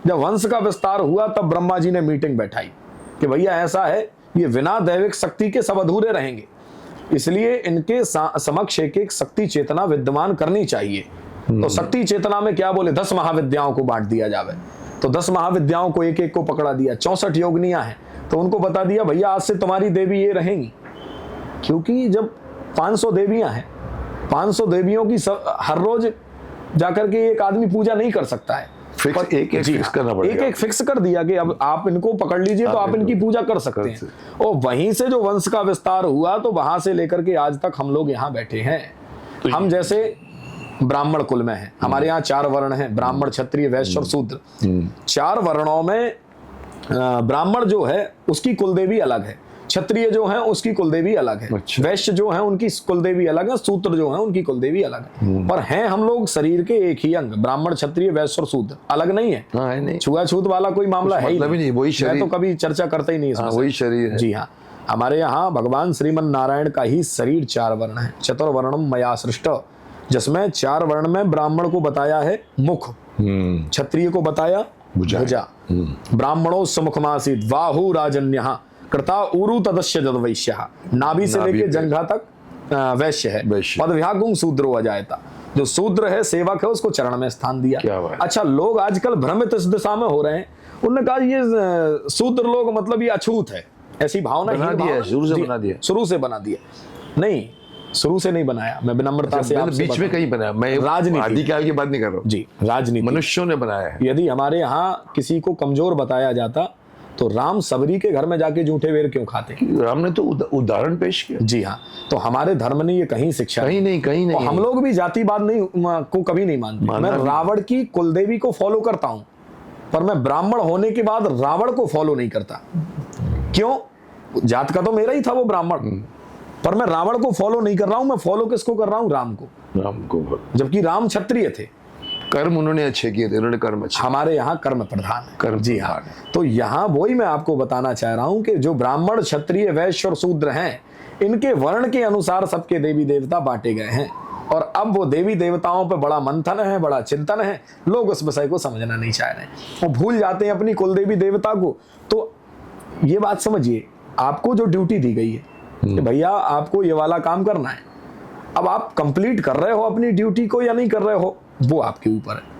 जब वंश का विस्तार हुआ तब ब्रह्मा जी ने मीटिंग बैठाई कि भैया ऐसा है, ये बिना दैविक शक्ति के सब अधूरे रहेंगे, इसलिए इनके समक्ष एक एक शक्ति चेतना विद्यमान करनी चाहिए। तो शक्ति चेतना में क्या बोले, 10 महाविद्याओं को बांट दिया जावे। तो 10 महाविद्याओं को एक एक को पकड़ा दिया। 64 योगिनियां हैं, तो उनको बता दिया भैया आज से तुम्हारी देवी ये रहेंगी, क्योंकि जब 500 देवियां हैं, 500 देवियों की हर रोज जाकर के एक आदमी पूजा नहीं कर सकता है। एक फिक्स करना पड़ेगा। एक फिक्स कर दिया कि अब आप इनको पकड़ लीजिए तो आप इनकी पूजा कर सकते हैं। और वहीं से जो वंश का विस्तार हुआ, तो वहां से लेकर के आज तक हम लोग यहाँ बैठे हैं। तो हम जैसे ब्राह्मण कुल में हैं, हमारे यहाँ 4 वर्ण हैं, ब्राह्मण, क्षत्रिय, वैश्य और शूद्र। 4 वर्णों में ब्राह्मण जो है उसकी कुलदेवी अलग है, क्षत्रिय जो है उसकी कुलदेवी अलग है, अच्छा। वैश्य जो है उनकी कुलदेवी अलग है, शूद्र जो है उनकी कुलदेवी अलग है। पर हैं हम लोग शरीर के एक ही अंग, ब्राह्मण, क्षत्रिय, वैश्य और शूद्र, अलग नहीं है। नहीं, छुआछूत वाला कोई मामला है ही नहीं, वही शरीर। मैं तो कभी चर्चा करता ही नहीं इसमें। वही शरीर है। जी हाँ, हमारे यहाँ भगवान श्रीमन नारायण का ही शरीर 4 वर्ण है। चतुर्वर्णम मया सृष्ट, जिसमें 4 वर्ण में ब्राह्मण को बताया है मुख, क्षत्रिय को बताया भुजा, ब्राह्मणों समुखमासीत बाहु राजन्यः कृता उरु तदस्य जदवैश्यः, नाभि से लेके जंघा तक वैश्य है। पद विभागुं शूद्रो अजायता, जो शूद्र है, सेवक है, उसको चरण में स्थान दिया। अच्छा, लोग आजकल भ्रमित इस दिशा में हो रहे हैं। उन्होंने कहा ये शूद्र लोग मतलब ये अछूत है, ऐसी भावना शुरू से बना दिया। नहीं, शुरू से नहीं बनाया, मैं विनम्रता से आपसे बीच में कहीं बनाया, मैं राजनीति आदिकाल की बात नहीं कर रहा हूँ जी, राजनीति मनुष्यों ने बनाया है। यदि हमारे यहाँ किसी को कमजोर बताया जाता तो राम सबरी के घर में जाके जूठे वेर क्यों खाते? राम ने तो उदाहरण पेश किया। जी हाँ, तो हमारे धर्म ने ये कहीं शिक्षा कहीं नहीं। हम लोग भी जातिवाद को कभी नहीं मानते। मैं रावण की कुलदेवी को फॉलो करता हूँ, पर मैं ब्राह्मण होने के बाद रावण को फॉलो नहीं करता। क्यों? जात का तो मेरा ही था वो ब्राह्मण, पर मैं रावण को फॉलो नहीं कर रहा हूं। मैं फॉलो किसको कर रहा हूं? राम को। जबकि राम क्षत्रिय थे, कर्म उन्होंने अच्छे किए थे, उन्होंने कर्म अच्छे। हमारे यहाँ कर्म प्रधान है। कर्म, जी हाँ। तो यहाँ वही मैं आपको बताना चाह रहा हूं कि जो ब्राह्मण, क्षत्रिय, वैश्य और शूद्र हैं, इनके वर्ण के अनुसार सबके देवी देवता बांटे गए हैं। और अब वो देवी देवताओं पे बड़ा मंथन है, बड़ा चिंतन है, लोग उस विषय को समझना नहीं चाह रहे, वो भूल जाते हैं अपनी कुलदेवी देवता को। तो ये बात समझिए, आपको जो ड्यूटी दी गई है कि भैया आपको ये वाला काम करना है, अब आप कंप्लीट कर रहे हो अपनी ड्यूटी को या नहीं कर रहे हो, वो आपके ऊपर है।